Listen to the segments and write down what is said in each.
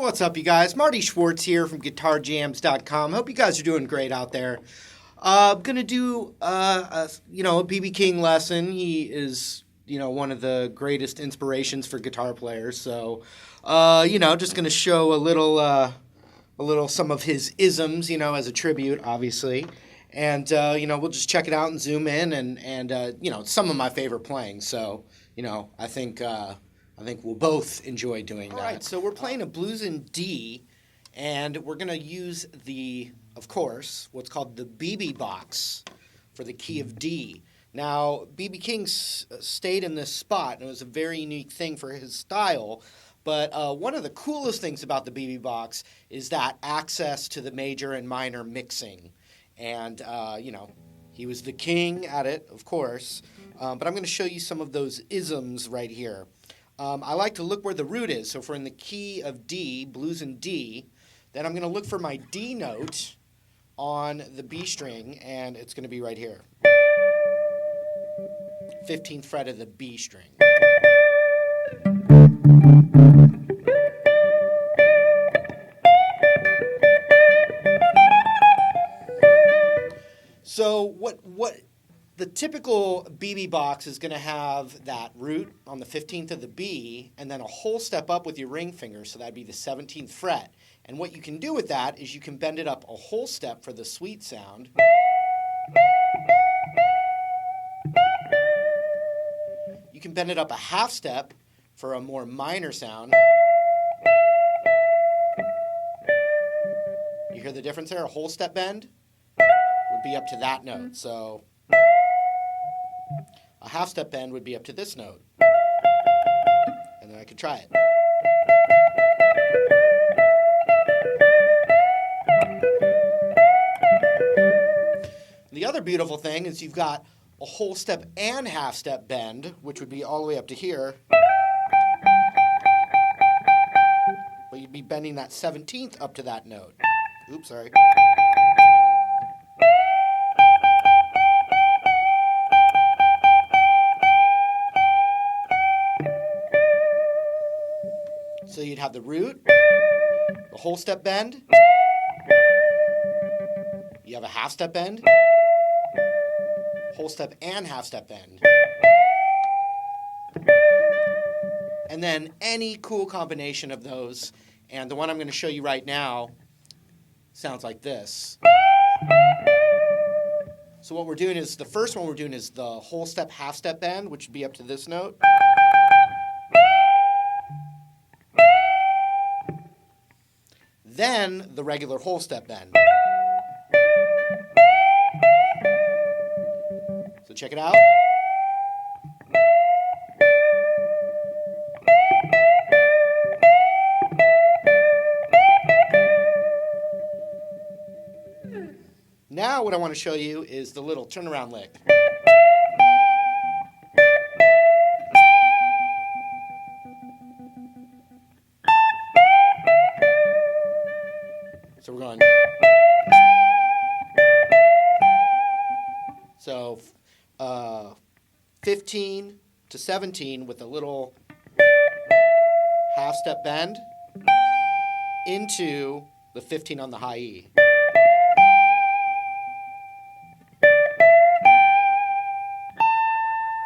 What's up, you guys? Marty Schwartz here from GuitarJams.com. Hope you guys are doing great out there. I'm gonna do a BB King lesson. He is one of the greatest inspirations for guitar players. So just gonna show a little some of his isms, as a tribute, obviously. And we'll just check it out and zoom in and some of my favorite playing. So I think we'll both enjoy doing that. All right, so we're playing a blues in D, and we're going to use of course, what's called the BB box for the key of D. Now, BB King stayed in this spot, and it was a very unique thing for his style. But one of the coolest things about the BB box is that access to the major and minor mixing. And, he was the king at it, of course. But I'm going to show you some of those isms right here. I like to look where the root is. So if we're in the key of D, blues in D, then I'm going to look for my D note on the B string, and it's going to be right here. 15th fret of the B string. So what the typical BB box is going to have that root on the 15th of the B, and then a whole step up with your ring finger, so that'd be the 17th fret. And what you can do with that is you can bend it up a whole step for the sweet sound. You can bend it up a half step for a more minor sound. You hear the difference there? A whole step bend would be up to that note. So a half step bend would be up to this note. And then I could try it. The other beautiful thing is you've got a whole step and half step bend, which would be all the way up to here. But you'd be bending that 17th up to that note. Oops, sorry. So you'd have the root, the whole step bend, you have a half step bend, whole step and half step bend. And then any cool combination of those, and the one I'm going to show you right now sounds like this. So what we're doing is, the first one we're doing is the whole step, half step bend, which would be up to this note. Then the regular whole step bend. So check it out. Now what I want to show you is the little turnaround lick. So we're going. So 15 to 17 with a little half step bend into the 15 on the high E.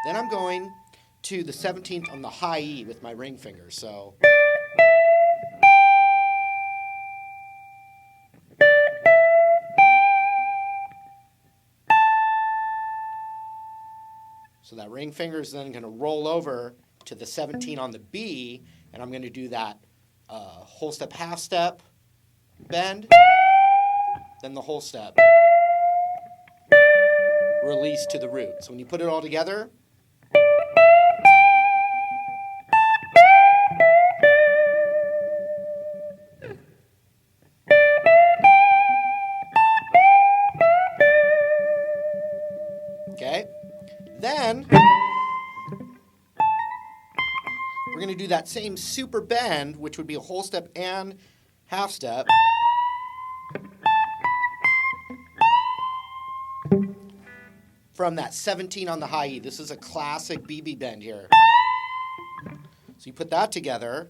Then I'm going to the 17th on the high E with my ring finger. So that ring finger is then going to roll over to the 17 on the B, and I'm going to do that whole step, half step, bend, then the whole step, release to the root. So when you put it all together, okay? Then we're going to do that same super bend, which would be a whole step and half step. From that 17 on the high E. This is a classic BB bend here. So you put that together.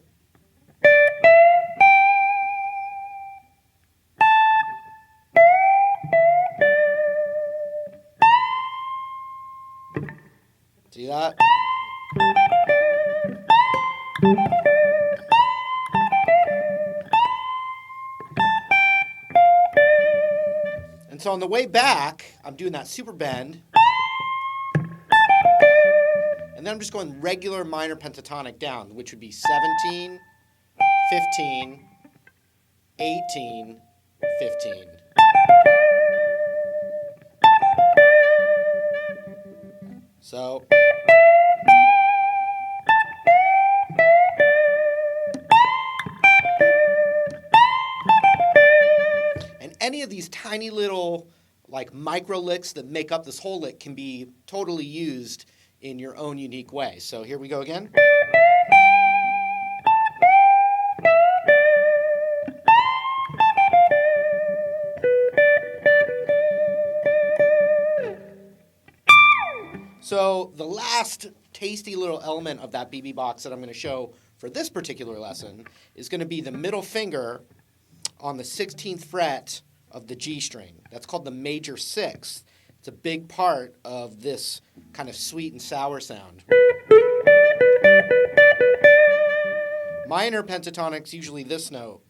but. And so on the way back, I'm doing that super bend. And then I'm just going regular minor pentatonic down, which would be 17, 15, 18, 15. So. And any of these tiny little like micro licks that make up this whole lick can be totally used in your own unique way. So here we go again. So the last tasty little element of that BB box that I'm going to show for this particular lesson is going to be the middle finger on the 16th fret of the G string. That's called the major sixth. It's a big part of this kind of sweet and sour sound. Minor pentatonic's usually this note,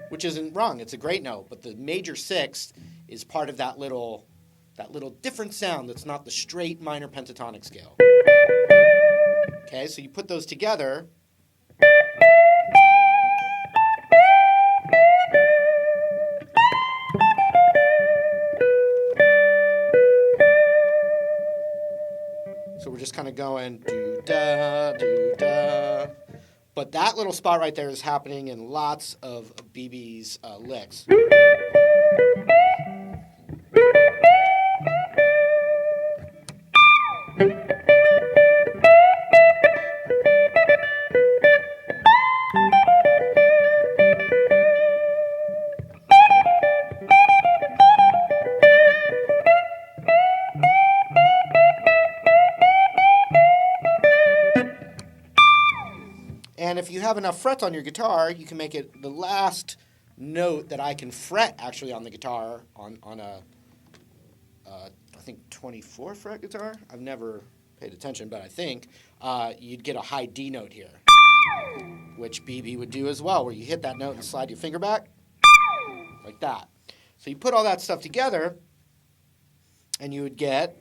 which isn't wrong. It's a great note, but the major sixth is part of that little different sound that's not the straight minor pentatonic scale. Okay, so you put those together. So we're just kind of going do-da, do-da. But that little spot right there is happening in lots of BB's licks. And if you have enough frets on your guitar, you can make it the last note that I can fret actually on the guitar on a I think 24 fret guitar. I've never paid attention, but I think you'd get a high D note here, which BB would do as well, where you hit that note and slide your finger back like that. So you put all that stuff together, and you would get.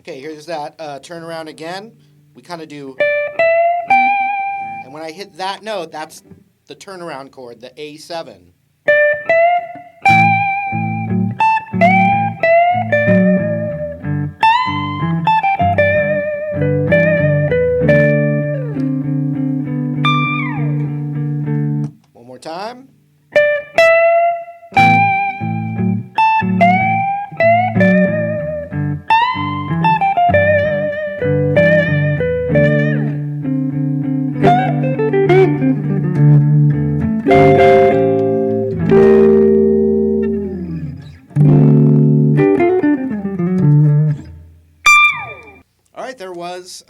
Okay, here's that turn around again. We kind of do, and when I hit that note, that's the turnaround chord, the A7. One more time. All right, there was.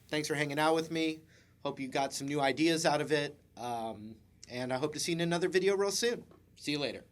Thanks for hanging out with me. Hope you got some new ideas out of it. And I hope to see you in another video real soon. See you later.